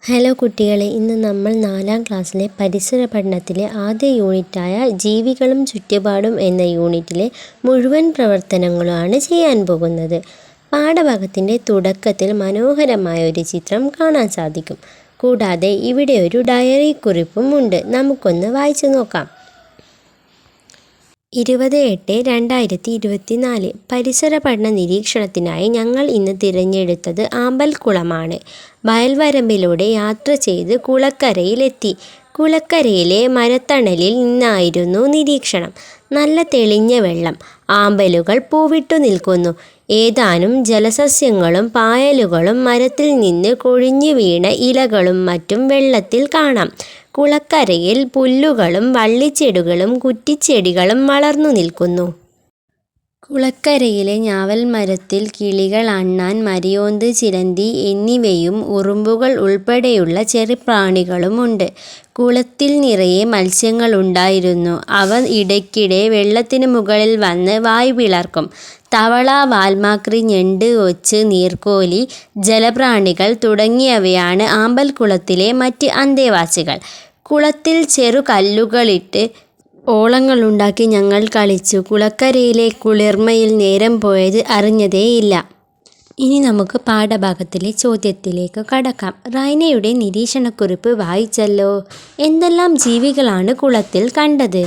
Hello കുട്ടികളെ, ഇന്ന് നമ്മൾ 4ാം ക്ലാസ്സിലെ പരിസര പഠനത്തിലെ ആദ്യ യൂണിറ്റായ ജീവികളും ചുറ്റുപാടും എന്ന യൂണിറ്റിലെ മുഴുവൻ പ്രവർത്തനങ്ങളുമാണ് ചെയ്യാൻ പോകുന്നത്. പാഠഭാഗത്തിൻ്റെ തുടക്കത്തിൽ മനോഹരമായ ഒരു ചിത്രം കാണാൻ സാധിക്കും. കൂടാതെ ഇവിടെ ഒരു ഡയറി കുറിപ്പും ഉണ്ട്. നമുക്കൊന്ന് വായിച്ചു നോക്കാം. 20/8/2024 പരിസര പഠന നിരീക്ഷണത്തിനായി ഞങ്ങൾ ഇന്ന് തിരഞ്ഞെടുത്തത് ആമ്പൽക്കുളമാണ്. വയൽവരമ്പിലൂടെ യാത്ര ചെയ്ത് കുളക്കരയിലെത്തി. കുളക്കരയിലെ മരത്തണലിൽ നിന്നായിരുന്നു നിരീക്ഷണം. നല്ല തെളിഞ്ഞ വെള്ളം, ആമ്പലുകൾ പൂവിട്ടു നിൽക്കുന്നു. ഏതാനും ജലസസ്യങ്ങളും പായലുകളും മരത്തിൽ നിന്ന് കൊഴിഞ്ഞു വീണ ഇലകളും മറ്റും വെള്ളത്തിൽ കാണാം. കുളക്കരയിൽ പുല്ലുകളും വള്ളിച്ചെടികളും കുറ്റിച്ചെടികളും വളർന്നു നിൽക്കുന്നു. കുളക്കരയിലെ ഞാവൽ മരത്തിൽ കിളികൾ, അണ്ണാൻ, മരയോന്ത്, ചിലന്തി എന്നിവയും ഉറുമ്പുകൾ ഉൾപ്പെടെയുള്ള ചെറുപ്രാണികളുമുണ്ട്. കുളത്തിൽ നിറയെ മത്സ്യങ്ങളുണ്ടായിരുന്നു. അവ ഇടയ്ക്കിടെ വെള്ളത്തിന് മുകളിൽ വന്ന് വായ് പിളർക്കും. തവള, വാൽമാക്രി, ഞണ്ട്, ഒച്ച്, നീർക്കോലി, ജലപ്രാണികൾ തുടങ്ങിയവയാണ് ആമ്പൽക്കുളത്തിലെ മറ്റ് അന്തേവാസികൾ. കുളത്തിൽ ചെറു കല്ലുകളിട്ട് ഓളങ്ങളുണ്ടാക്കി ഞങ്ങൾ കളിച്ചു. കുളക്കരയിലെ കുളിർമയിൽ നേരം പോയത് അറിഞ്ഞതേയില്ല. ഇനി നമുക്ക് പാഠഭാഗത്തിലെ ചോദ്യത്തിലേക്ക് കടക്കാം. റൈനയുടെ നിരീക്ഷണക്കുറിപ്പ് വായിച്ചല്ലോ. എന്തെല്ലാം ജീവികളാണ് കുളത്തിൽ കണ്ടത്?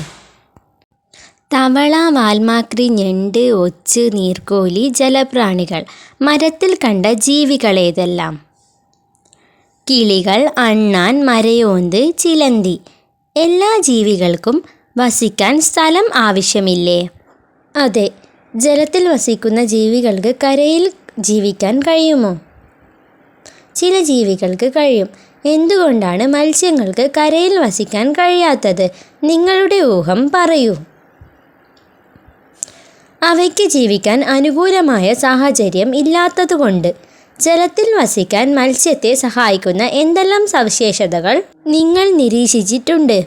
തവള, വാൽമാക്രി, ഞണ്ട്, ഒച്ച്, നീർക്കോലി, ജലപ്രാണികൾ. മരത്തിൽ കണ്ട ജീവികളേതെല്ലാം? കിളികൾ, അണ്ണാൻ, മരയോന്ത്, ചിലന്തി. എല്ലാ ജീവികൾക്കും വസിക്കാൻ സ്ഥലം ആവശ്യമില്ലേ? അതെ. ജലത്തിൽ വസിക്കുന്ന ജീവികൾക്ക് കരയിൽ ജീവിക്കാൻ കഴിയുമോ? ചില ജീവികൾക്ക് കഴിയും. എന്തുകൊണ്ടാണ് മത്സ്യങ്ങൾക്ക് കരയിൽ വസിക്കാൻ കഴിയാത്തത്? നിങ്ങളുടെ ഊഹം പറയൂ. അവയ്ക്ക് ജീവിക്കാൻ അനുകൂലമായ സാഹചര്യം ഇല്ലാത്തതുകൊണ്ട്. ജലത്തിൽ വസിക്കാൻ മത്സ്യത്തെ സഹായിക്കുന്ന എന്തെല്ലാം സവിശേഷതകൾ നിങ്ങൾ നിരീക്ഷിച്ചിട്ടുണ്ട്?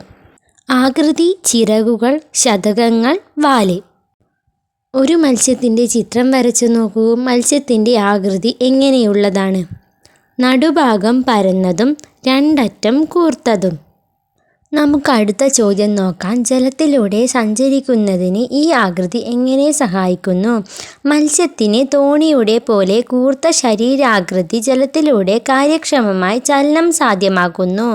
ആകൃതി, ചിറകുകൾ, ശതകങ്ങൾ, വാല്. ഒരു മത്സ്യത്തിൻ്റെ ചിത്രം വരച്ചു നോക്കൂ. മത്സ്യത്തിൻ്റെ ആകൃതി എങ്ങനെയുള്ളതാണ്? നടുഭാഗം പരന്നതും രണ്ടറ്റം കൂർത്തതും. നമുക്ക് അടുത്ത ചോദ്യം നോക്കാം. ജലത്തിലൂടെ സഞ്ചരിക്കുന്നതിന് ഈ ആകൃതി എങ്ങനെ സഹായിക്കുന്നു? മത്സ്യത്തിന് തോണിയുടെ പോലെ കൂർത്ത ശരീരാകൃതി ജലത്തിലൂടെ കാര്യക്ഷമമായി ചലനം സാധ്യമാക്കുന്നു.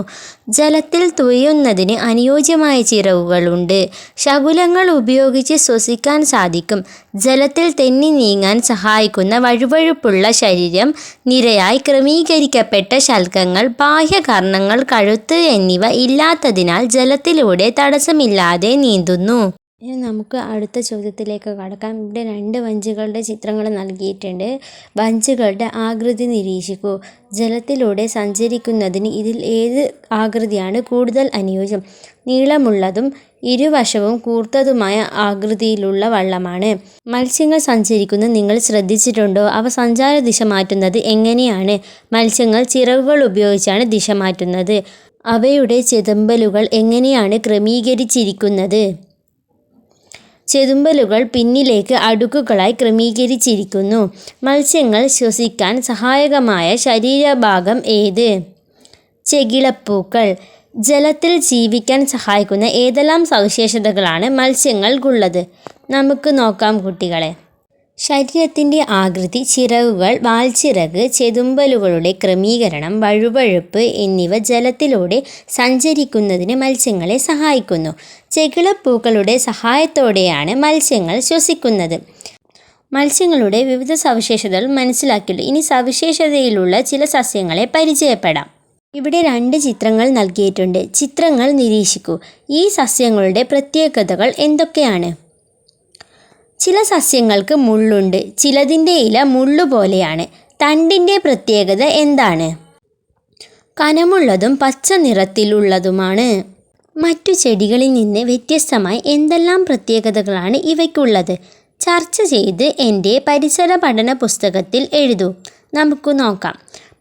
ജലത്തിൽ തുഴയുന്നതിന് അനുയോജ്യമായ ചിറകുകളുണ്ട്. ശകുലങ്ങൾ ഉപയോഗിച്ച് ശ്വസിക്കാൻ സാധിക്കും. ജലത്തിൽ തെന്നി നീങ്ങാൻ സഹായിക്കുന്ന വഴുവഴുപ്പുള്ള ശരീരം, നിരയായി ക്രമീകരിക്കപ്പെട്ട ശൽക്കങ്ങൾ, ബാഹ്യകർണങ്ങൾ, കഴുത്ത് എന്നിവ ഇല്ലാത്തതിനാൽ ജലത്തിലൂടെ തടസ്സമില്ലാതെ നീന്തുന്നു. ഇനി നമുക്ക് അടുത്ത ചോദ്യത്തിലേക്ക് കടക്കാം. ഇവിടെ 2 വഞ്ചികളുടെ ചിത്രങ്ങൾ നൽകിയിട്ടുണ്ട്. വഞ്ചികളുടെ ആകൃതി നിരീക്ഷിക്കൂ. ജലത്തിലൂടെ സഞ്ചരിക്കുന്നതിന് ഇതിൽ ഏത് ആകൃതിയാണ് കൂടുതൽ അനുയോജ്യം? നീളമുള്ളതും ഇരുവശവും കൂർത്തതുമായ ആകൃതിയിലുള്ള വള്ളമാണ്. മത്സ്യങ്ങൾ സഞ്ചരിക്കുന്നത് നിങ്ങൾ ശ്രദ്ധിച്ചിട്ടുണ്ടോ? അവ സഞ്ചാര ദിശ മാറ്റുന്നത് എങ്ങനെയാണ്? മത്സ്യങ്ങൾ ചിറകുകൾ ഉപയോഗിച്ചാണ് ദിശ മാറ്റുന്നത്. അവയുടെ ചെതുമ്പലുകൾ എങ്ങനെയാണ് ക്രമീകരിച്ചിരിക്കുന്നത്? ചെതുമ്പലുകൾ പിന്നിലേക്ക് അടുക്കുകളായി ക്രമീകരിച്ചിരിക്കുന്നു. മത്സ്യങ്ങൾ ശ്വസിക്കാൻ സഹായകമായ ശരീരഭാഗം ഏത്? ചെകിളപ്പൂക്കൾ. ജലത്തിൽ ജീവിക്കാൻ സഹായിക്കുന്ന ഏതെല്ലാം സവിശേഷതകളാണ് മത്സ്യങ്ങൾക്കുള്ളത്? നമുക്ക് നോക്കാം കുട്ടികളെ. ശരീരത്തിൻ്റെ ആകൃതി, ചിറകുകൾ, വാൽച്ചിറക്, ചെതുമ്പലുകളുടെ ക്രമീകരണം, വഴുവഴുപ്പ് എന്നിവ ജലത്തിലൂടെ സഞ്ചരിക്കുന്നതിന് മത്സ്യങ്ങളെ സഹായിക്കുന്നു. ചെകിളപ്പൂക്കളുടെ സഹായത്തോടെയാണ് മത്സ്യങ്ങൾ ശ്വസിക്കുന്നത്. മത്സ്യങ്ങളുടെ വിവിധ സവിശേഷതകൾ മനസ്സിലാക്കിയുള്ളൂ. ഇനി സവിശേഷതയിലുള്ള ചില സസ്യങ്ങളെ പരിചയപ്പെടാം. ഇവിടെ 2 ചിത്രങ്ങൾ നൽകിയിട്ടുണ്ട്. ചിത്രങ്ങൾ നിരീക്ഷിക്കൂ. ഈ സസ്യങ്ങളുടെ പ്രത്യേകതകൾ എന്തൊക്കെയാണ്? ചില സസ്യങ്ങൾക്ക് മുള്ളുണ്ട്. ചിലതിൻ്റെ ഇല മുള്ളുപോലെയാണ്. തണ്ടിൻ്റെ പ്രത്യേകത എന്താണ്? കനമുള്ളതും പച്ച നിറത്തിലുള്ളതുമാണ്. മറ്റു ചെടികളിൽ നിന്ന് വ്യത്യസ്തമായി എന്തെല്ലാം പ്രത്യേകതകളാണ് ഇവയ്ക്കുള്ളത്? ചർച്ച ചെയ്ത് എൻ്റെ പരിസര പഠന പുസ്തകത്തിൽ എഴുതൂ. നമുക്ക് നോക്കാം.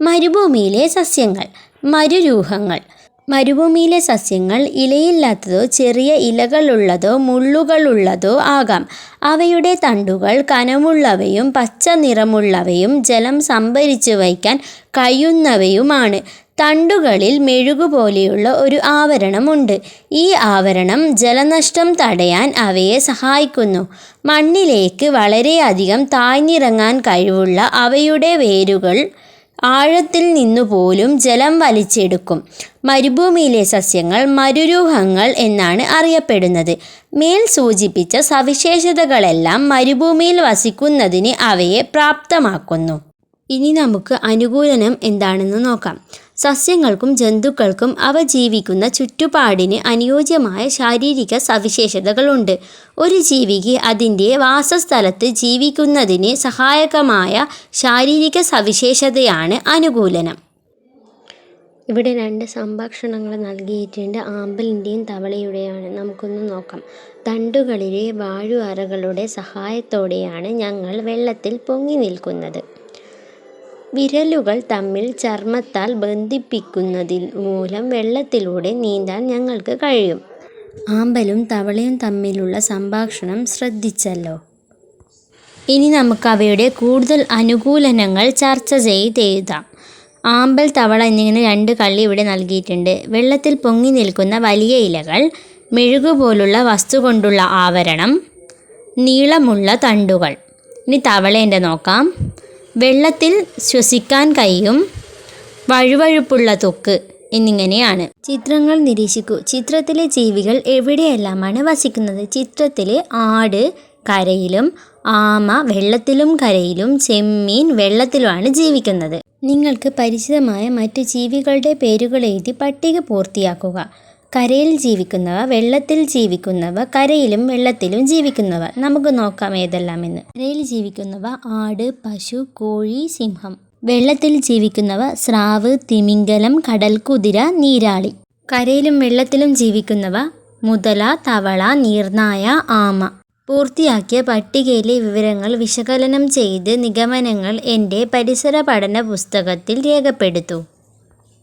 മരുഭൂമിയിലെ സസ്യങ്ങൾ. മരുരൂഹങ്ങൾ. മരുഭൂമിയിലെ സസ്യങ്ങൾ ഇലയില്ലാത്തതോ ചെറിയ ഇലകളുള്ളതോ മുള്ളുകളുള്ളതോ ആകാം. അവയുടെ തണ്ടുകൾ കനമുള്ളവയും പച്ച നിറമുള്ളവയും ജലം സംഭരിച്ചു വയ്ക്കാൻ കഴിയുന്നവയുമാണ്. തണ്ടുകളിൽ മെഴുകുപോലെയുള്ള ഒരു ആവരണമുണ്ട്. ഈ ആവരണം ജലനഷ്ടം തടയാൻ അവയെ സഹായിക്കുന്നു. മണ്ണിലേക്ക് വളരെയധികം താഴ്ന്നിറങ്ങാൻ കഴിവുള്ള അവയുടെ വേരുകൾ ആഴത്തിൽ നിന്നുപോലും ജലം വലിച്ചെടുക്കും. മരുഭൂമിയിലെ സസ്യങ്ങൾ മരുരൂഹങ്ങൾ എന്നാണ് അറിയപ്പെടുന്നത്. മേൽ സൂചിപ്പിച്ച സവിശേഷതകളെല്ലാം മരുഭൂമിയിൽ വസിക്കുന്നതിന് അവയെ പ്രാപ്തമാക്കുന്നു. ഇനി നമുക്ക് അനുകൂലനം എന്താണെന്ന് നോക്കാം. സസ്യങ്ങൾക്കും ജന്തുക്കൾക്കും അവ ജീവിക്കുന്ന ചുറ്റുപാടിന് അനുയോജ്യമായ ശാരീരിക സവിശേഷതകളുണ്ട്. ഒരു ജീവിക്ക് അതിൻ്റെ വാസസ്ഥലത്ത് ജീവിക്കുന്നതിന് സഹായകമായ ശാരീരിക സവിശേഷതയാണ് അനുകൂലനം. ഇവിടെ 2 സംഭാഷണങ്ങൾ നൽകിയിട്ടുണ്ട്. ആമ്പലിൻ്റെയും തവളയുടെയാണ്. നമുക്കൊന്ന് നോക്കാം. തണ്ടുകളിലെ വാഴു അറകളുടെ സഹായത്തോടെയാണ് ഞങ്ങൾ വെള്ളത്തിൽ പൊങ്ങി നിൽക്കുന്നത്. വിരലുകൾ തമ്മിൽ ചർമ്മത്താൽ ബന്ധിപ്പിക്കുന്നതിൽ മൂലം വെള്ളത്തിലൂടെ നീന്താൻ ഞങ്ങൾക്ക് കഴിയും. ആമ്പലും തവളയും തമ്മിലുള്ള സംഭാഷണം ശ്രദ്ധിച്ചല്ലോ. ഇനി നമുക്ക് അവയുടെ കൂടുതൽ അനുകൂലനങ്ങൾ ചർച്ച ചെയ്തെഴുതാം. ആമ്പൽ, തവള എന്നിങ്ങനെ 2 കള്ളി ഇവിടെ നൽകിയിട്ടുണ്ട്. വെള്ളത്തിൽ പൊങ്ങി നിൽക്കുന്ന വലിയ ഇലകൾ, മെഴുകുപോലുള്ള വസ്തു കൊണ്ടുള്ള ആവരണം, നീളമുള്ള തണ്ടുകൾ. ഇനി തവളേൻ്റെ നോക്കാം. വെള്ളത്തിൽ ശ്വസിക്കാൻ കഴിയും, വഴുവഴുപ്പുള്ള ത്വക്ക് എന്നിങ്ങനെയാണ്. ചിത്രങ്ങൾ നിരീക്ഷിക്കൂ. ചിത്രത്തിലെ ജീവികൾ എവിടെയെല്ലാമാണ് വസിക്കുന്നത്? ചിത്രത്തിലെ ആട് കരയിലും, ആമ വെള്ളത്തിലും കരയിലും, ചെമ്മീൻ വെള്ളത്തിലുമാണ് ജീവിക്കുന്നത്. നിങ്ങൾക്ക് പരിചിതമായ മറ്റു ജീവികളുടെ പേരുകൾ എഴുതി പട്ടിക പൂർത്തിയാക്കുക. കരയിൽ ജീവിക്കുന്നവ, വെള്ളത്തിൽ ജീവിക്കുന്നവ, കരയിലും വെള്ളത്തിലും ജീവിക്കുന്നവ. നമുക്ക് നോക്കാം ഏതെല്ലാമെന്ന്. കരയിൽ ജീവിക്കുന്നവ ആട്, പശു, കോഴി, സിംഹം. വെള്ളത്തിൽ ജീവിക്കുന്നവ സ്രാവ്, തിമിംഗലം, കടൽക്കുതിര, നീരാളി. കരയിലും വെള്ളത്തിലും ജീവിക്കുന്നവ മുതല, തവള, നീർനായ, ആമ. പൂർത്തിയാക്കിയ പട്ടികയിലെ വിവരങ്ങൾ വിശകലനം ചെയ്ത് നിഗമനങ്ങൾ എൻ്റെ പരിസര പഠന പുസ്തകത്തിൽ രേഖപ്പെടുത്തൂ.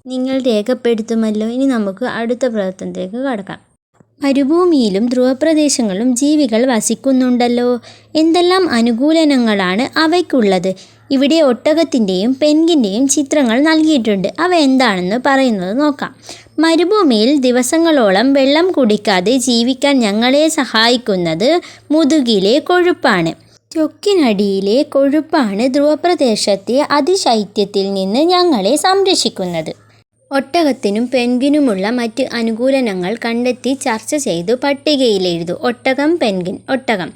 നിങ്ങൾ രേഖപ്പെടുത്തുമല്ലോ. ഇനി നമുക്ക് അടുത്ത പ്രവർത്തനത്തിലേക്ക് കടക്കാം. മരുഭൂമിയിലും ധ്രുവപ്രദേശങ്ങളിലും ജീവികൾ വസിക്കുന്നുണ്ടല്ലോ. എന്തെല്ലാം അനുകൂലനങ്ങളാണ് അവയ്ക്കുള്ളത്? ഇവിടെ ഒട്ടകത്തിൻ്റെയും പെൻഗ്വിൻ്റെയും ചിത്രങ്ങൾ നൽകിയിട്ടുണ്ട്. അവ എന്താണെന്ന് പറയുന്നത് നോക്കാം. മരുഭൂമിയിൽ ദിവസങ്ങളോളം വെള്ളം കുടിക്കാതെ ജീവിക്കാൻ ഞങ്ങളെ സഹായിക്കുന്നത് മുതുകിലെ കൊഴുപ്പാണ്. ത്വക്കിനടിയിലെ കൊഴുപ്പാണ് ധ്രുവപ്രദേശത്തെ അതിശൈത്യത്തിൽ നിന്ന് ഞങ്ങളെ സംരക്ഷിക്കുന്നത്. ഒട്ടകത്തിനും പെൻഗ്വിനുമുള്ള മറ്റ് അനുകൂലനങ്ങൾ കണ്ടെത്തി ചർച്ച ചെയ്തു പട്ടികയിലെഴുതൂ. ഒട്ടകം, പെൻഗ്വിൻ. ഒട്ടകം: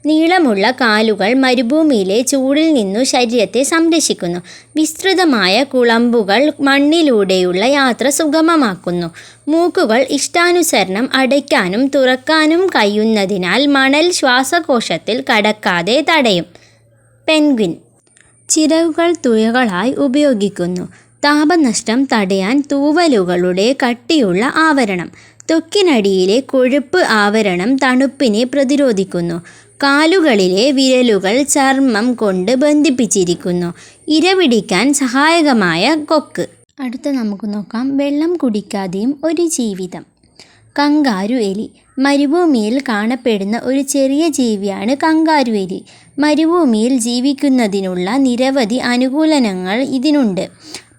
നീളമുള്ള കാലുകൾ മരുഭൂമിയിലെ ചൂടിൽ നിന്നു ശരീരത്തെ സംരക്ഷിക്കുന്നു. വിസ്തൃതമായ കുളമ്പുകൾ മണ്ണിലൂടെയുള്ള യാത്ര സുഗമമാക്കുന്നു. മൂക്കുകൾ ഇഷ്ടാനുസരണം അടയ്ക്കാനും തുറക്കാനും കഴിയുന്നതിനാൽ മണൽ ശ്വാസകോശത്തിൽ കടക്കാതെ തടയും. പെൻഗ്വിൻ: ചിറകുകൾ തുഴകളായി ഉപയോഗിക്കുന്നു. താപനഷ്ടം തടയാൻ തൂവലുകളുടെ കട്ടിയുള്ള ആവരണം. ത്വക്കിനടിയിലെ കൊഴുപ്പ് ആവരണം തണുപ്പിനെ പ്രതിരോധിക്കുന്നു. കാലുകളിലെ വിരലുകൾ ചർമ്മം കൊണ്ട് ബന്ധിപ്പിച്ചിരിക്കുന്നു. ഇരപിടിക്കാൻ സഹായകമായ കൊക്ക്. അടുത്ത നമുക്ക് നോക്കാം. വെള്ളം കുടിക്കാതെയും ഒരു ജീവിതം. കങ്കാരു എലി: മരുഭൂമിയിൽ കാണപ്പെടുന്ന ഒരു ചെറിയ ജീവിയാണ് കങ്കാരു എലി. മരുഭൂമിയിൽ ജീവിക്കുന്നതിനുള്ള നിരവധി അനുകൂലനങ്ങൾ ഇതിനുണ്ട്.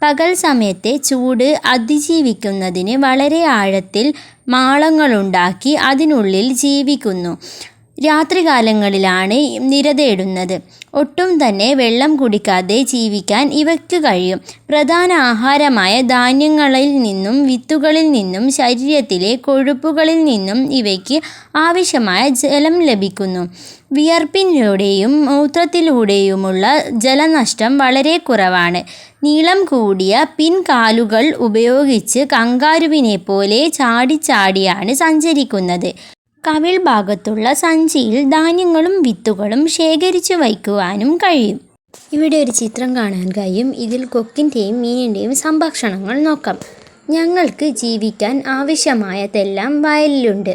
പകൽ സമയത്തെ ചൂട് അതിജീവിക്കുന്നതിന് വളരെ ആഴത്തിൽ മാളങ്ങളുണ്ടാക്കി അതിനുള്ളിൽ ജീവിക്കുന്നു. രാത്രികാലങ്ങളിലാണ് നിരതേടുന്നത്. ഒട്ടും തന്നെ വെള്ളം കുടിക്കാതെ ജീവിക്കാൻ ഇവയ്ക്ക് കഴിയും. പ്രധാന ആഹാരമായ ധാന്യങ്ങളിൽ നിന്നും വിത്തുകളിൽ നിന്നും ശരീരത്തിലെ കൊഴുപ്പുകളിൽ നിന്നും ഇവയ്ക്ക് ആവശ്യമായ ജലം ലഭിക്കുന്നു. വിയർപ്പിലൂടെയും മൂത്രത്തിലൂടെയുമുള്ള ജലനഷ്ടം വളരെ കുറവാണ്. നീളം കൂടിയ പിൻകാലുകൾ ഉപയോഗിച്ച് കങ്കാരുവിനെപ്പോലെ ചാടിച്ചാടിയാണ് സഞ്ചരിക്കുന്നത്. കവിൾ ഭാഗത്തുള്ള സഞ്ചിയിൽ ധാന്യങ്ങളും വിത്തുകളും ശേഖരിച്ചു വയ്ക്കുവാനും കഴിയും. ഇവിടെ ഒരു ചിത്രം കാണാൻ കഴിയും. ഇതിൽ കൊക്കിൻ്റെയും മീനിൻ്റെയും സംഭാഷണങ്ങൾ നോക്കാം. ഞങ്ങൾക്ക് ജീവിക്കാൻ ആവശ്യമായതെല്ലാം വയലിലുണ്ട്.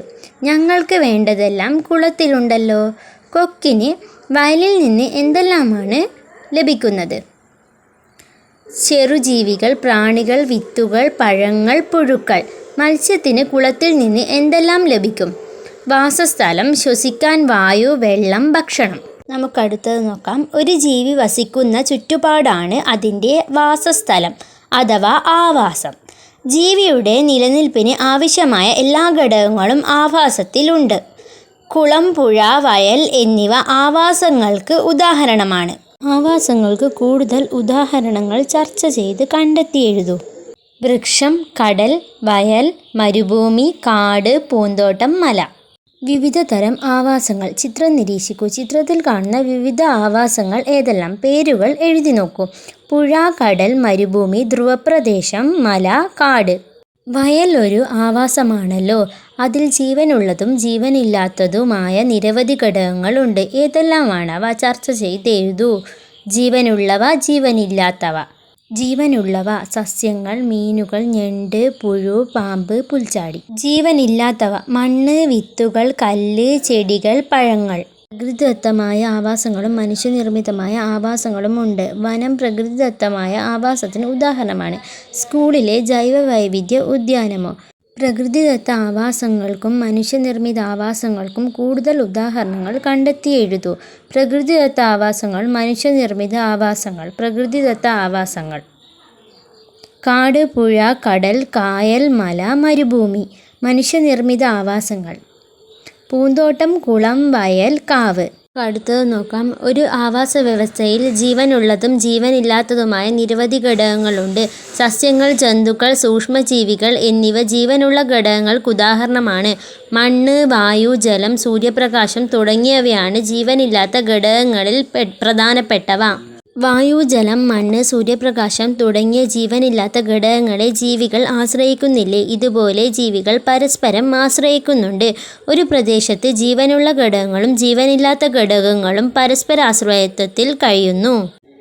ഞങ്ങൾക്ക് വേണ്ടതെല്ലാം കുളത്തിലുണ്ടല്ലോ. കൊക്കിന് വയലിൽ നിന്ന് എന്തെല്ലാമാണ് ലഭിക്കുന്നത്? ചെറുജീവികൾ, പ്രാണികൾ, വിത്തുകൾ, പഴങ്ങൾ, പുഴുക്കൾ. മത്സ്യത്തിന് കുളത്തിൽ നിന്ന് എന്തെല്ലാം ലഭിക്കും? വാസസ്ഥലം, ശ്വസിക്കാൻ വായു, വെള്ളം, ഭക്ഷണം. നമുക്കടുത്തത് നോക്കാം. ഒരു ജീവി വസിക്കുന്ന ചുറ്റുപാടാണ് അതിൻ്റെ വാസസ്ഥലം. അഥവാ ആവാസം. ജീവിയുടെ നിലനിൽപ്പിന് ആവശ്യമായ എല്ലാ ഘടകങ്ങളും ആവാസത്തിലുണ്ട്. കുളം, പുഴ, വയൽ എന്നിവ ആവാസങ്ങൾക്ക് ഉദാഹരണമാണ്. ആവാസങ്ങൾക്ക് കൂടുതൽ ഉദാഹരണങ്ങൾ ചർച്ച ചെയ്ത് കണ്ടെത്തി എഴുതൂ. വൃക്ഷം, കടൽ, വയൽ, മരുഭൂമി, കാട്, പൂന്തോട്ടം, മല. വിവിധ തരം ആവാസങ്ങൾ. ചിത്രം നിരീക്ഷിക്കൂ. ചിത്രത്തിൽ കാണുന്ന വിവിധ ആവാസങ്ങൾ ഏതെല്ലാം? പേരുകൾ എഴുതി നോക്കൂ. പുഴ, കടൽ, മരുഭൂമി, ധ്രുവപ്രദേശം, മല, കാട്. വയൽ ഒരു ആവാസമാണല്ലോ. അതിൽ ജീവനുള്ളതും ജീവനില്ലാത്തതുമായ നിരവധി ഘടകങ്ങളുണ്ട്. ഏതെല്ലാമാണ് അവ? ചർച്ച ചെയ്ത് എഴുതൂ. ജീവനുള്ളവ, ജീവനില്ലാത്തവ. ജീവനുള്ളവ: സസ്യങ്ങൾ, മീനുകൾ, ഞണ്ട്, പുഴു, പാമ്പ്, പുൽച്ചാടി. ജീവനില്ലാത്തവ: മണ്ണ്, വിത്തുകൾ, കല്ല്, ചെടികൾ, പഴങ്ങൾ. പ്രകൃതിദത്തമായ ആവാസങ്ങളും മനുഷ്യനിർമ്മിതമായ ആവാസങ്ങളും ഉണ്ട്. വനം പ്രകൃതിദത്തമായ ആവാസത്തിന് ഉദാഹരണമാണ്. സ്കൂളിലെ ജൈവവൈവിധ്യ ഉദ്യാനമോ? പ്രകൃതിദത്ത ആവാസങ്ങൾക്കും മനുഷ്യനിർമ്മിത ആവാസങ്ങൾക്കും കൂടുതൽ ഉദാഹരണങ്ങൾ കണ്ടെത്തി എഴുതൂ. പ്രകൃതിദത്ത ആവാസങ്ങൾ, മനുഷ്യനിർമ്മിത ആവാസങ്ങൾ. പ്രകൃതിദത്ത ആവാസങ്ങൾ: കാട്, പുഴ, കടൽ, കായൽ, മല, മരുഭൂമി. മനുഷ്യനിർമ്മിത ആവാസങ്ങൾ: പൂന്തോട്ടം, കുളം, വയൽ, കാവ്. അടുത്തത് നോക്കാം. ഒരു ആവാസ വ്യവസ്ഥയിൽ ജീവനുള്ളതും ജീവനില്ലാത്തതുമായ നിരവധി ഘടകങ്ങളുണ്ട്. സസ്യങ്ങൾ, ജന്തുക്കൾ, സൂക്ഷ്മജീവികൾ എന്നിവ ജീവനുള്ള ഘടകങ്ങൾക്കുദാഹരണമാണ്. മണ്ണ്, വായു, ജലം, സൂര്യപ്രകാശം തുടങ്ങിയവയാണ് ജീവനില്ലാത്ത ഘടകങ്ങളിൽ പ്രധാനപ്പെട്ടവ. വായു, ജലം, മണ്ണ്, സൂര്യപ്രകാശം തുടങ്ങിയ ജീവനില്ലാത്ത ഘടകങ്ങളെ ജീവികൾ ആശ്രയിക്കുന്നില്ലേ? ഇതുപോലെ ജീവികൾ പരസ്പരം ആശ്രയിക്കുന്നുണ്ട്. ഒരു പ്രദേശത്ത് ജീവനുള്ള ഘടകങ്ങളും ജീവനില്ലാത്ത ഘടകങ്ങളും പരസ്പരാശ്രയത്വത്തിൽ കഴിയുന്നു.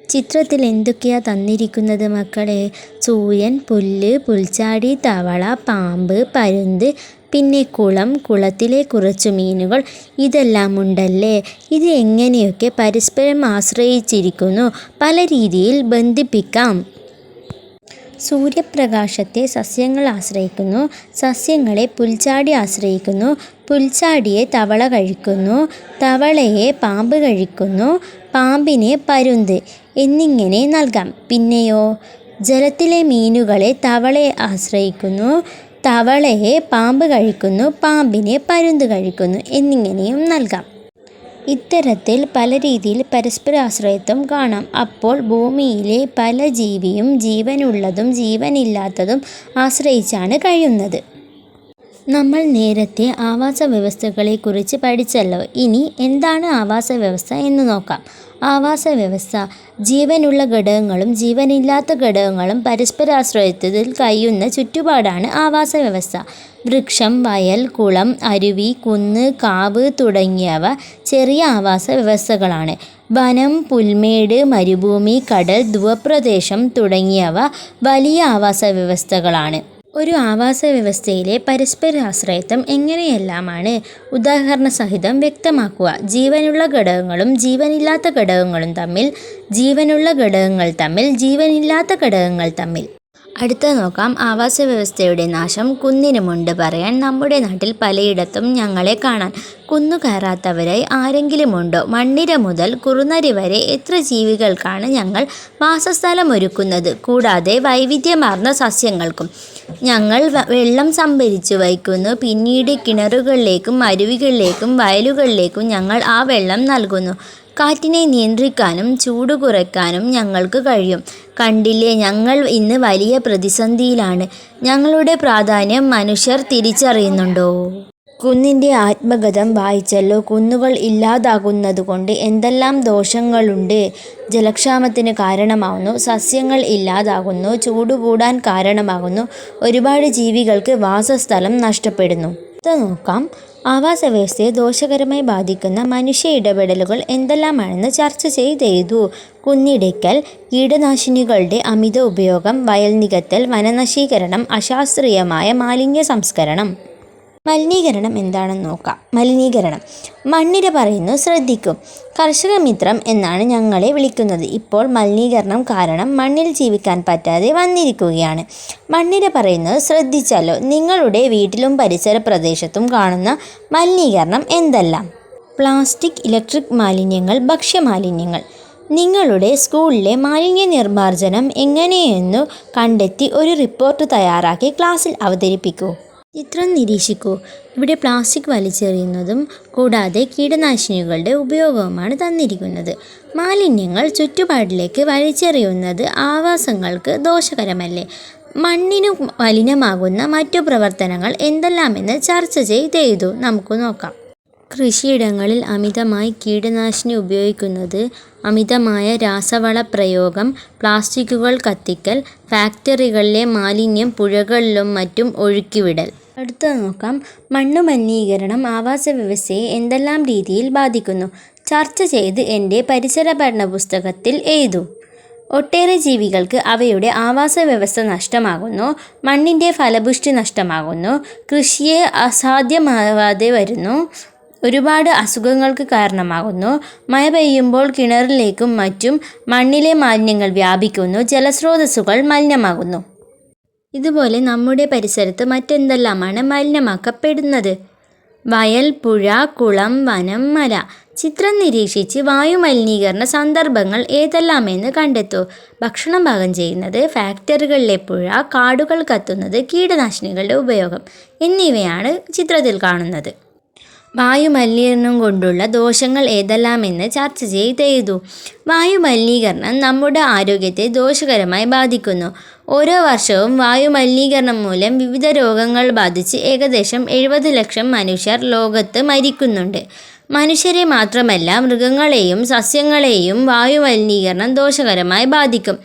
ചിത്രത്തിൽ എന്തൊക്കെയാ തന്നിരിക്കുന്നത് മക്കളെ? സൂര്യൻ, പുല്ല്, പുൽച്ചാടി, തവള, പാമ്പ്, പരുന്ത്, പിന്നെ കുളം, കുളത്തിലെ കുറച്ചു മീനുകൾ. ഇതെല്ലാം ഉണ്ടല്ലേ. ഇത് എങ്ങനെയൊക്കെ പരസ്പരം ആശ്രയിച്ചിരിക്കുന്നു? പല രീതിയിൽ ബന്ധിപ്പിക്കാം. സൂര്യപ്രകാശത്തെ സസ്യങ്ങൾ ആശ്രയിക്കുന്നു. സസ്യങ്ങളെ പുൽച്ചാടി ആശ്രയിക്കുന്നു. പുൽച്ചാടിയെ തവള കഴിക്കുന്നു. തവളയെ പാമ്പ് കഴിക്കുന്നു. പാമ്പിനെ പരുന്ത് എന്നിങ്ങനെ നൽകാം. പിന്നെയോ, ജലത്തിലെ മീനുകളെ തവള ആശ്രയിക്കുന്നു. തവളയെ പാമ്പ് കഴിക്കുന്നു. പാമ്പിനെ പരുന്ത് കഴിക്കുന്നു എന്നിങ്ങനെയും നൽകാം. ഇത്തരത്തിൽ പല രീതിയിൽ പരസ്പരാശ്രയത്വം കാണാം. അപ്പോൾ ഭൂമിയിലെ പല ജീവിയും ജീവനുള്ളതും ജീവനില്ലാത്തതും ആശ്രയിച്ചാണ് കഴിയുന്നത്. നമ്മൾ നേരത്തെ ആവാസ വ്യവസ്ഥകളെക്കുറിച്ച് പഠിച്ചല്ലോ. ഇനി എന്താണ് ആവാസ വ്യവസ്ഥ എന്ന് നോക്കാം. ആവാസ വ്യവസ്ഥ: ജീവനുള്ള ഘടകങ്ങളും ജീവനില്ലാത്ത ഘടകങ്ങളും പരസ്പരാശ്രയത്വത്തിൽ കഴിയുന്ന ചുറ്റുപാടാണ് ആവാസ വ്യവസ്ഥ. വൃക്ഷം, വയൽ, കുളം, അരുവി, കുന്ന്, കാവ് തുടങ്ങിയവ ചെറിയ ആവാസ വ്യവസ്ഥകളാണ്. വനം, പുൽമേട്, മരുഭൂമി, കടൽ, ധ്രുവപ്രദേശം തുടങ്ങിയവ വലിയ ആവാസ വ്യവസ്ഥകളാണ്. ഒരു ആവാസ വ്യവസ്ഥയിലെ പരസ്പരാശ്രയത്വം എങ്ങനെയെല്ലാമാണ്? ഉദാഹരണസഹിതം വ്യക്തമാക്കുക. ജീവനുള്ള ഘടകങ്ങളും ജീവനില്ലാത്ത ഘടകങ്ങളും തമ്മിൽ, ജീവനുള്ള ഘടകങ്ങൾ തമ്മിൽ, ജീവനില്ലാത്ത ഘടകങ്ങൾ തമ്മിൽ. അടുത്ത നോക്കാം. ആവാസ വ്യവസ്ഥയുടെ നാശം. കുന്നിനുമുണ്ട് പറയാൻ. നമ്മുടെ നാട്ടിൽ പലയിടത്തും ഞങ്ങളെ കാണാൻ. കുന്നു കയറാത്തവരായി ആരെങ്കിലുമുണ്ടോ? മണ്ണിര മുതൽ കുറുനരി വരെ എത്ര ജീവികൾക്കാണ് ഞങ്ങൾ വാസസ്ഥലമൊരുക്കുന്നത്. കൂടാതെ വൈവിധ്യമാർന്ന സസ്യങ്ങൾക്കും. ഞങ്ങൾ വെള്ളം സംഭരിച്ചു വയ്ക്കുന്നു. പിന്നീട് കിണറുകളിലേക്കും അരുവികളിലേക്കും വയലുകളിലേക്കും ഞങ്ങൾ ആ വെള്ളം നൽകുന്നു. കാറ്റിനെ നിയന്ത്രിക്കാനും ചൂട് കുറയ്ക്കാനും ഞങ്ങൾക്ക് കഴിയും. കണ്ടില്ലേ, ഞങ്ങൾ ഇന്ന് വലിയ പ്രതിസന്ധിയിലാണ്. ഞങ്ങളുടെ പ്രാധാന്യം മനുഷ്യർ തിരിച്ചറിയുന്നുണ്ടോ? കുന്നിൻ്റെ ആത്മകഥം വായിച്ചല്ലോ. കുന്നുകൾ ഇല്ലാതാകുന്നതുകൊണ്ട് എന്തെല്ലാം ദോഷങ്ങളുണ്ട്? ജലക്ഷാമത്തിന് കാരണമാകുന്നു. സസ്യങ്ങൾ ഇല്ലാതാകുന്നു. ചൂട് കൂടാൻ കാരണമാകുന്നു. ഒരുപാട് ജീവികൾക്ക് വാസസ്ഥലം നഷ്ടപ്പെടുന്നു. നോക്കാം. ആവാസ വ്യവസ്ഥയെ ദോഷകരമായി ബാധിക്കുന്ന മനുഷ്യ ഇടപെടലുകൾ എന്തെല്ലാമാണെന്ന് ചർച്ച ചെയ്തെഴുതൂ. കുന്നിടിക്കൽ, കീടനാശിനികളുടെ അമിത ഉപയോഗം, വയൽ നികത്തൽ, വനനശീകരണം, അശാസ്ത്രീയമായ മാലിന്യ സംസ്കരണം. മലിനീകരണം എന്താണെന്ന് നോക്കാം. മലിനീകരണം. മണ്ണിര പറയുന്നു, ശ്രദ്ധിക്കും. കർഷക മിത്രം എന്നാണ് ഞങ്ങളെ വിളിക്കുന്നത്. ഇപ്പോൾ മലിനീകരണം കാരണം മണ്ണിൽ ജീവിക്കാൻ പറ്റാതെ വന്നിരിക്കുകയാണ്. മണ്ണിര പറയുന്നത് ശ്രദ്ധിച്ചല്ലോ. നിങ്ങളുടെ വീട്ടിലും പരിസര പ്രദേശത്തും കാണുന്ന മലിനീകരണം എന്തെല്ലാം? പ്ലാസ്റ്റിക്, ഇലക്ട്രിക് മാലിന്യങ്ങൾ, ഭക്ഷ്യമാലിന്യങ്ങൾ. നിങ്ങളുടെ സ്കൂളിലെ മാലിന്യ നിർമ്മാർജ്ജനം എങ്ങനെയെന്നു കണ്ടെത്തി ഒരു റിപ്പോർട്ട് തയ്യാറാക്കി ക്ലാസ്സിൽ അവതരിപ്പിക്കൂ. ചിത്രം നിരീക്ഷിക്കൂ. ഇവിടെ പ്ലാസ്റ്റിക് വലിച്ചെറിയുന്നതും കൂടാതെ കീടനാശിനികളുടെ ഉപയോഗവുമാണ് തന്നിരിക്കുന്നത്. മാലിന്യങ്ങൾ ചുറ്റുപാടിലേക്ക് വലിച്ചെറിയുന്നത് ആവാസങ്ങൾക്ക് ദോഷകരമല്ലേ? മണ്ണിനു മലിനമാകുന്ന മറ്റു പ്രവർത്തനങ്ങൾ എന്തെല്ലാമെന്ന് ചർച്ച ചെയ്തെഴുതൂ. നമുക്ക് നോക്കാം. കൃഷിയിടങ്ങളിൽ അമിതമായി കീടനാശിനി ഉപയോഗിക്കുന്നത്, അമിതമായ രാസവള പ്രയോഗം, പ്ലാസ്റ്റിക്കുകൾ കത്തിക്കൽ, ഫാക്ടറികളിലെ മാലിന്യം പുഴകളിലും മറ്റും ഒഴുക്കിവിടൽ. അടുത്തത് നോക്കാം. മണ്ണു മലിനീകരണം ആവാസ വ്യവസ്ഥയെ എന്തെല്ലാം രീതിയിൽ ബാധിക്കുന്നു? ചർച്ച ചെയ്ത് എൻ്റെ പരിസര പഠന പുസ്തകത്തിൽ എഴുതൂ. ഒട്ടേറെ ജീവികൾക്ക് അവയുടെ ആവാസ വ്യവസ്ഥ നഷ്ടമാകുന്നു. മണ്ണിൻ്റെ ഫലപുഷ്ടി നഷ്ടമാകുന്നു. കൃഷിയെ അസാധ്യമാവാതെ വരുന്നു. ഒരുപാട് അസുഖങ്ങൾക്ക് കാരണമാകുന്നു. മഴ പെയ്യുമ്പോൾ കിണറിലേക്കും മറ്റും മണ്ണിലെ മാലിന്യങ്ങൾ വ്യാപിക്കുന്നു. ജലസ്രോതസ്സുകൾ മലിനമാകുന്നു. ഇതുപോലെ നമ്മുടെ പരിസരത്ത് മറ്റെന്തെല്ലാമാണ് മലിനമാക്കപ്പെടുന്നത്? വയൽ, പുഴ, കുളം, വനം, മല. ചിത്രം നിരീക്ഷിച്ച് വായുമലിനീകരണ സന്ദർഭങ്ങൾ ഏതെല്ലാമെന്ന് കണ്ടെത്തൂ. ഭക്ഷണം പാകം ചെയ്യുന്നത്, ഫാക്ടറികളിലെ പുഴ, കാടുകൾ കത്തുന്നത്, കീടനാശിനികളുടെ ഉപയോഗം എന്നിവയാണ് ചിത്രത്തിൽ കാണുന്നത്. വായുമലിനീകരണം കൊണ്ടുള്ള ദോഷങ്ങൾ ഏതെല്ലാമെന്ന് ചർച്ച ചെയ്തെഴുതൂ. വായുമലിനീകരണം നമ്മുടെ ആരോഗ്യത്തെ ദോഷകരമായി ബാധിക്കുന്നു. ഓരോ വർഷവും വായുമലിനീകരണം മൂലം വിവിധ രോഗങ്ങൾ ബാധിച്ച് ഏകദേശം 70 ലക്ഷം മനുഷ്യർ ലോകത്ത് മരിക്കുന്നുണ്ട്. മനുഷ്യരെ മാത്രമല്ല മൃഗങ്ങളെയും സസ്യങ്ങളെയും വായുമലിനീകരണം ദോഷകരമായി ബാധിക്കും.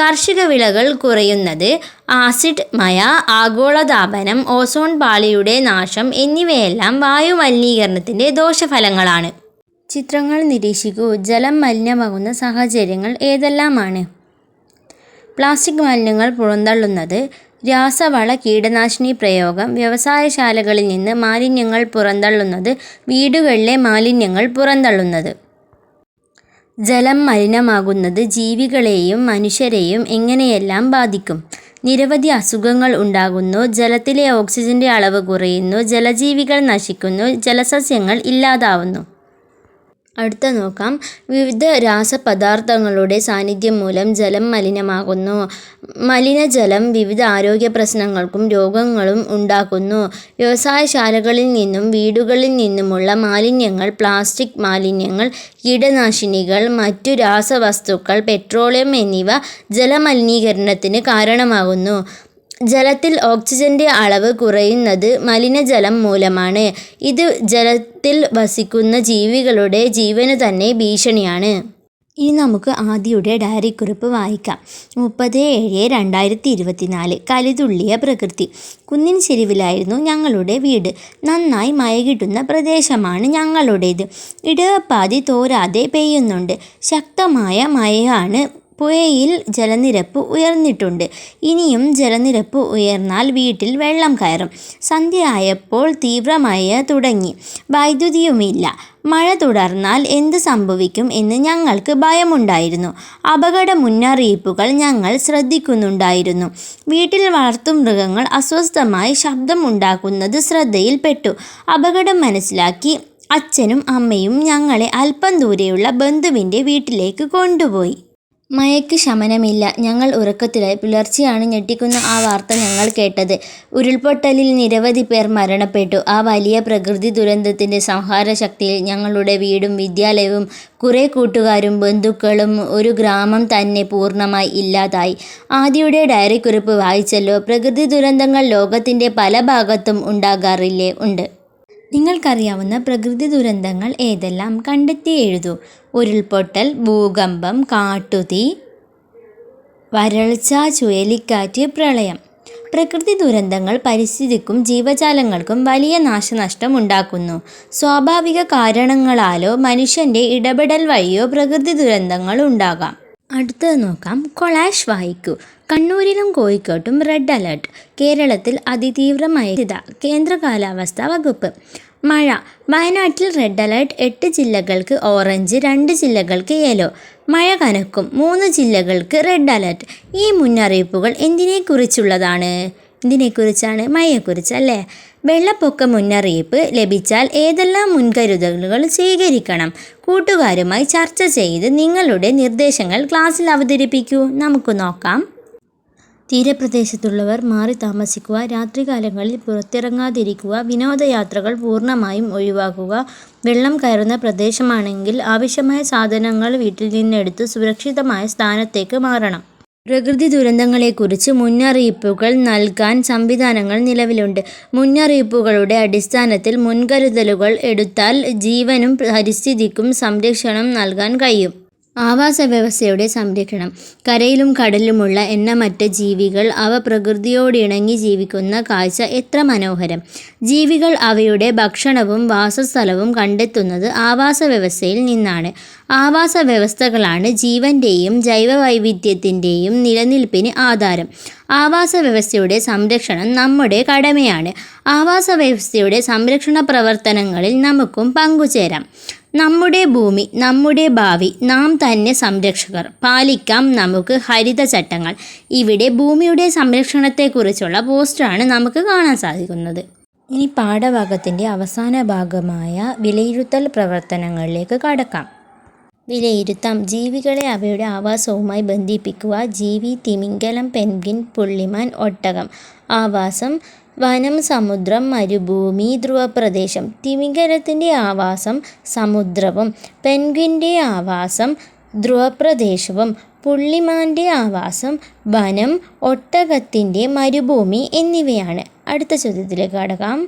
കാർഷിക വിളകൾ കുറയുന്നത്, ആസിഡ് മഴ, ആഗോളതാപനം, ഓസോൺ പാളിയുടെ നാശം എന്നിവയെല്ലാം വായുമലിനീകരണത്തിൻ്റെ ദോഷഫലങ്ങളാണ്. ചിത്രങ്ങൾ നിരീക്ഷിക്കൂ. ജലം മലിനമാകുന്ന സാഹചര്യങ്ങൾ ഏതെല്ലാമാണ്? പ്ലാസ്റ്റിക് മാലിന്യങ്ങൾ പുറന്തള്ളുന്നത്, രാസവള കീടനാശിനി പ്രയോഗം, വ്യവസായശാലകളിൽ നിന്ന് മാലിന്യങ്ങൾ പുറന്തള്ളുന്നത്, വീടുകളിലെ മാലിന്യങ്ങൾ പുറന്തള്ളുന്നത്. ജലം മലിനമാകുന്നത് ജീവികളെയും മനുഷ്യരെയും എങ്ങനെയെല്ലാം ബാധിക്കും? നിരവധി അസുഖങ്ങൾ ഉണ്ടാകുന്നു. ജലത്തിലെ ഓക്സിജന്റെ അളവ് കുറയുന്നു. ജലജീവികൾ നശിക്കുന്നു. ജലസസ്യങ്ങൾ ഇല്ലാതാവുന്നു. അടുത്ത നോക്കാം. വിവിധ രാസപദാർത്ഥങ്ങളുടെ സാന്നിധ്യം മൂലം ജലം മലിനമാകുന്നു. മലിനജലം വിവിധ ആരോഗ്യ പ്രശ്നങ്ങൾക്കും രോഗങ്ങളും ഉണ്ടാക്കുന്നു. വ്യവസായശാലകളിൽ നിന്നും വീടുകളിൽ നിന്നുമുള്ള മാലിന്യങ്ങൾ, പ്ലാസ്റ്റിക് മാലിന്യങ്ങൾ, കീടനാശിനികൾ, മറ്റു രാസവസ്തുക്കൾ, പെട്രോളിയം എന്നിവ ജലമലിനീകരണത്തിന് കാരണമാകുന്നു. ജലത്തിൽ ഓക്സിജന്റെ അളവ് കുറയുന്നത് മലിനജലം മൂലമാണ്. ഇത് ജലത്തിൽ വസിക്കുന്ന ജീവികളുടെ ജീവന് തന്നെ ഭീഷണിയാണ്. ഇനി നമുക്ക് ആദിയുടെ ഡയറിക്കുറിപ്പ് വായിക്കാം. 30/7/2024. കലിതുള്ളിയ പ്രകൃതി. കുന്നിൻ ചെരുവിലായിരുന്നു ഞങ്ങളുടെ വീട്. നന്നായി മഴ കിട്ടുന്ന പ്രദേശമാണ് ഞങ്ങളുടേത്. ഇടവപ്പാതി തോരാതെ പെയ്യുന്നുണ്ട്. ശക്തമായ മഴയാണ്. പുഴയിൽ ജലനിരപ്പ് ഉയർന്നിട്ടുണ്ട്. ഇനിയും ജലനിരപ്പ് ഉയർന്നാൽ വീട്ടിൽ വെള്ളം കയറും. സന്ധ്യയായപ്പോൾ തീവ്രമഴ തുടങ്ങി. വൈദ്യുതിയുമില്ല. മഴ തുടർന്നാൽ എന്ത് സംഭവിക്കും എന്ന് ഞങ്ങൾക്ക് ഭയമുണ്ടായിരുന്നു. അപകട മുന്നറിയിപ്പുകൾ ഞങ്ങൾ ശ്രദ്ധിക്കുന്നുണ്ടായിരുന്നു. വീട്ടിൽ വളർത്തുമൃഗങ്ങൾ അസ്വസ്ഥമായി ശബ്ദം ഉണ്ടാക്കുന്നത് ശ്രദ്ധയിൽപ്പെട്ടു. അപകടം മനസ്സിലാക്കി അച്ഛനും അമ്മയും ഞങ്ങളെ അല്പം ദൂരെയുള്ള ബന്ധുവിൻ്റെ വീട്ടിലേക്ക് കൊണ്ടുപോയി. മഴയ്ക്ക് ശമനമില്ല. ഞങ്ങൾ ഉറക്കത്തിലായി. പുലർച്ചെയാണ് ഞെട്ടിക്കുന്ന ആ വാർത്ത ഞങ്ങൾ കേട്ടത്. ഉരുൾപൊട്ടലിൽ നിരവധി പേർ മരണപ്പെട്ടു. ആ വലിയ പ്രകൃതി ദുരന്തത്തിൻ്റെ സംഹാരശക്തിയിൽ ഞങ്ങളുടെ വീടും വിദ്യാലയവും കുറേ കൂട്ടുകാരും ബന്ധുക്കളും ഒരു ഗ്രാമം തന്നെ പൂർണ്ണമായി ഇല്ലാതായി. ആദിയുടെ ഡയറിക്കുറിപ്പ് വായിച്ചല്ലോ. പ്രകൃതി ദുരന്തങ്ങൾ ലോകത്തിൻ്റെ പല ഭാഗത്തും ഉണ്ടാകാറില്ലേ? ഉണ്ട്. നിങ്ങൾക്കറിയാവുന്ന പ്രകൃതി ദുരന്തങ്ങൾ ഏതെല്ലാം കണ്ടെത്തി എഴുതൂ. ഉരുൾപൊട്ടൽ, ഭൂകമ്പം, കാട്ടുതീ, വരൾച്ച, ചുഴലിക്കാറ്റ്, പ്രളയം. പ്രകൃതി ദുരന്തങ്ങൾ പരിസ്ഥിതിക്കും ജീവജാലങ്ങൾക്കും വലിയ നാശനഷ്ടം ഉണ്ടാക്കുന്നു. സ്വാഭാവിക കാരണങ്ങളാലോ മനുഷ്യൻ്റെ ഇടപെടൽ വഴിയോ പ്രകൃതി ദുരന്തങ്ങൾ ഉണ്ടാകാം. അടുത്തത് നോക്കാം. കൊളാഷ് വായിക്കൂ. കണ്ണൂരിലും കോഴിക്കോട്ടും റെഡ് അലർട്ട്. കേരളത്തിൽ അതിതീവ്രമായ കേന്ദ്ര കാലാവസ്ഥാ വകുപ്പ്. മഴ. വയനാട്ടിൽ റെഡ് അലർട്ട്. 8 ജില്ലകൾക്ക് ഓറഞ്ച്, 2 ജില്ലകൾക്ക് യെല്ലോ. മഴ കനക്കും. 3 ജില്ലകൾക്ക് റെഡ് അലർട്ട്. ഈ മുന്നറിയിപ്പുകൾ എന്തിനെക്കുറിച്ചുള്ളതാണ്? ഇതിനെക്കുറിച്ചാണ്, മഴയെക്കുറിച്ച് അല്ലേ? വെള്ളപ്പൊക്ക മുന്നറിയിപ്പ് ലഭിച്ചാൽ ഏതെല്ലാം മുൻകരുതലുകൾ സ്വീകരിക്കണം? കൂട്ടുകാരുമായി ചർച്ച ചെയ്ത് നിങ്ങളുടെ നിർദ്ദേശങ്ങൾ ക്ലാസ്സിൽ അവതരിപ്പിക്കൂ. നമുക്ക് നോക്കാം. തീരപ്രദേശത്തുള്ളവർ മാറി താമസിക്കുക, രാത്രികാലങ്ങളിൽ പുറത്തിറങ്ങാതിരിക്കുക, വിനോദയാത്രകൾ പൂർണ്ണമായും ഒഴിവാക്കുക, വെള്ളം കയറുന്ന പ്രദേശമാണെങ്കിൽ ആവശ്യമായ സാധനങ്ങൾ വീട്ടിൽ നിന്നെടുത്ത് സുരക്ഷിതമായ സ്ഥാനത്തേക്ക് മാറണം. പ്രകൃതി ദുരന്തങ്ങളെക്കുറിച്ച് മുന്നറിയിപ്പുകൾ നൽകാൻ സംവിധാനങ്ങൾ നിലവിലുണ്ട്. മുന്നറിയിപ്പുകളുടെ അടിസ്ഥാനത്തിൽ മുൻകരുതലുകൾ എടുത്താൽ ജീവനും പരിസ്ഥിതിക്കും സംരക്ഷണം നൽകാൻ കഴിയും. ആവാസ വ്യവസ്ഥയുടെ സംരക്ഷണം. കരയിലും കടലിലുമുള്ള എണ്ണമറ്റ ജീവികൾ അവ പ്രകൃതിയോടിണങ്ങി ജീവിക്കുന്ന കാഴ്ച എത്ര മനോഹരം! ജീവികൾ അവയുടെ ഭക്ഷണവും വാസസ്ഥലവും കണ്ടെത്തുന്നത് ആവാസ വ്യവസ്ഥയിൽ നിന്നാണ്. ആവാസ വ്യവസ്ഥകളാണ് ജീവൻ്റെയും ജൈവവൈവിധ്യത്തിൻ്റെയും നിലനിൽപ്പിന് ആധാരം. ആവാസ വ്യവസ്ഥയുടെ സംരക്ഷണം നമ്മുടെ കടമയാണ്. ആവാസ വ്യവസ്ഥയുടെ സംരക്ഷണ പ്രവർത്തനങ്ങളിൽ നമുക്കും പങ്കുചേരാം. നമ്മുടെ ഭൂമി, നമ്മുടെ ഭാവി, നാം തന്നെ സംരക്ഷകർ. പാലിക്കാം നമുക്ക് ഹരിതചട്ടങ്ങൾ. ഇവിടെ ഭൂമിയുടെ സംരക്ഷണത്തെക്കുറിച്ചുള്ള പോസ്റ്ററാണ് നമുക്ക് കാണാൻ സാധിക്കുന്നത്. ഇനി പാഠഭാഗത്തിൻ്റെ അവസാന ഭാഗമായ വിലയിരുത്തൽ പ്രവർത്തനങ്ങളിലേക്ക് കടക്കാം. വിലയിരുത്താം. ജീവികളെ അവയുടെ ആവാസവുമായി ബന്ധിപ്പിക്കുക. ജീവി, തിമിംഗലം, പെൻഗ്വിൻ, പുള്ളിമാൻ, ഒട്ടകം. ആവാസം: വനം, സമുദ്രം, മരുഭൂമി, ധ്രുവപ്രദേശം. തിമിംഗലത്തിൻ്റെ ആവാസം സമുദ്രവും പെൻഗ്വിൻ്റെ ആവാസം ധ്രുവപ്രദേശവും പുള്ളിമാൻ്റെ ആവാസം വനം, ഒട്ടകത്തിൻ്റെ മരുഭൂമി എന്നിവയാണ്. അടുത്ത ചോദ്യത്തിലേക്ക് കടക്കാം.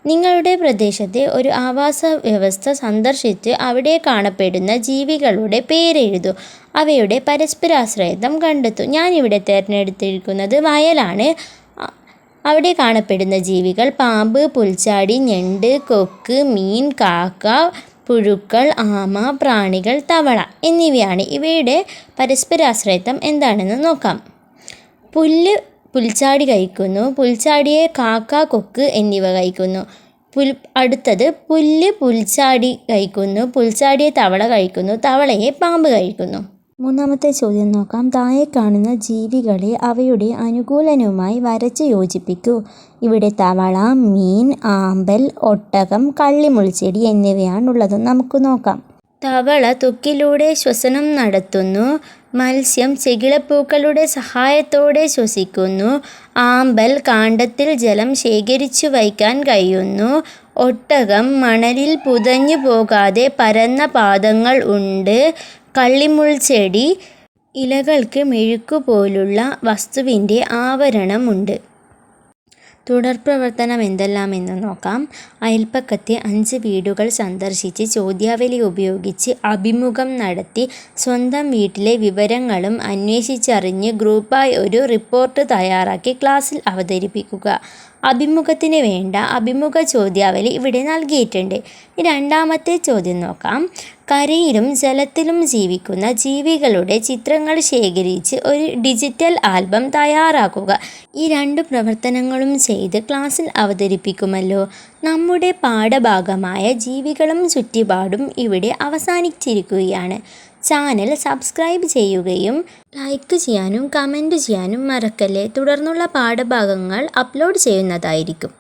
നിങ്ങളുടെ പ്രദേശത്തെ ഒരു ആവാസ വ്യവസ്ഥ സന്ദർശിച്ച് അവിടെ കാണപ്പെടുന്ന ജീവികളുടെ പേരെഴുതൂ. അവയുടെ പരസ്പരാശ്രയത്വം കണ്ടെത്തൂ. ഞാനിവിടെ തിരഞ്ഞെടുത്തിരിക്കുന്നത് വയലാണ്. അവിടെ കാണപ്പെടുന്ന ജീവികൾ പാമ്പ്, പുൽച്ചാടി, ഞണ്ട്, കൊക്ക്, മീൻ, കാക്ക, പുഴുക്കൾ, ആമ, പ്രാണികൾ, തവള എന്നിവയാണ്. ഇവയുടെ പരസ്പരാശ്രയത്വം എന്താണെന്ന് നോക്കാം. പുല്ല് പുൽച്ചാടി കഴിക്കുന്നു. പുൽച്ചാടിയെ കാക്ക, കൊക്ക് എന്നിവ കഴിക്കുന്നു. അടുത്തത് പുല്ല് പുൽച്ചാടി കഴിക്കുന്നു. പുൽച്ചാടിയെ തവള കഴിക്കുന്നു. തവളയെ പാമ്പ് കഴിക്കുന്നു. മൂന്നാമത്തെ ചോദ്യം നോക്കാം. താഴെ കാണുന്ന ജീവികളെ അവയുടെ അനുകൂലനവുമായി വരച്ച് യോജിപ്പിക്കൂ. ഇവിടെ തവള, മീൻ, ആമ്പൽ, ഒട്ടകം, കള്ളിമുൾച്ചെടി എന്നിവയാണുള്ളത്. നമുക്ക് നോക്കാം. തവള ത്വക്കിലൂടെ ശ്വസനം നടത്തുന്നു. മത്സ്യം ചെകിളപ്പൂക്കളുടെ സഹായത്തോടെ ശ്വസിക്കുന്നു. ആമ്പൽ കാണ്ഡത്തിൽ ജലം ശേഖരിച്ചു വയ്ക്കാൻ കഴിയുന്നു. ഒട്ടകം മണലിൽ പുതഞ്ഞു പോകാതെ പരന്ന പാദങ്ങൾ ഉണ്ട്. കള്ളിമുൾച്ചെടി ഇലകൾക്ക് മെഴുക്കുപോലുള്ള വസ്തുവിൻ്റെ ആവരണമുണ്ട്. തുടർ പ്രവർത്തനം എന്തെല്ലാമെന്ന് നോക്കാം. അയൽപ്പക്കത്തെ 5 വീടുകൾ സന്ദർശിച്ച് ചോദ്യാവലി ഉപയോഗിച്ച് അഭിമുഖം നടത്തി സ്വന്തം വീട്ടിലെ വിവരങ്ങളും അന്വേഷിച്ചറിഞ്ഞ് ഗ്രൂപ്പായി ഒരു റിപ്പോർട്ട് തയ്യാറാക്കി ക്ലാസ്സിൽ അവതരിപ്പിക്കുക. അഭിമുഖത്തിന് വേണ്ട അഭിമുഖ ചോദ്യാവലി ഇവിടെ നൽകിയിട്ടുണ്ട്. രണ്ടാമത്തെ ചോദ്യം നോക്കാം. കരയിലും ജലത്തിലും ജീവിക്കുന്ന ജീവികളുടെ ചിത്രങ്ങൾ ശേഖരിച്ച് ഒരു ഡിജിറ്റൽ ആൽബം തയ്യാറാക്കുക. ഈ 2 പ്രവർത്തനങ്ങളും ചെയ്ത് ക്ലാസ്സിൽ അവതരിപ്പിക്കുമല്ലോ. നമ്മുടെ പാഠഭാഗമായ ജീവികളും ചുറ്റുപാടും ഇവിടെ അവസാനിച്ചിരിക്കുകയാണ്. ചാനൽ സബ്സ്ക്രൈബ് ചെയ്യുകയും ലൈക്ക് ചെയ്യാനും കമൻറ്റ് ചെയ്യാനും മറക്കല്ലേ. തുടർന്നുള്ള പാഠഭാഗങ്ങൾ അപ്ലോഡ് ചെയ്യുന്നതായിരിക്കും.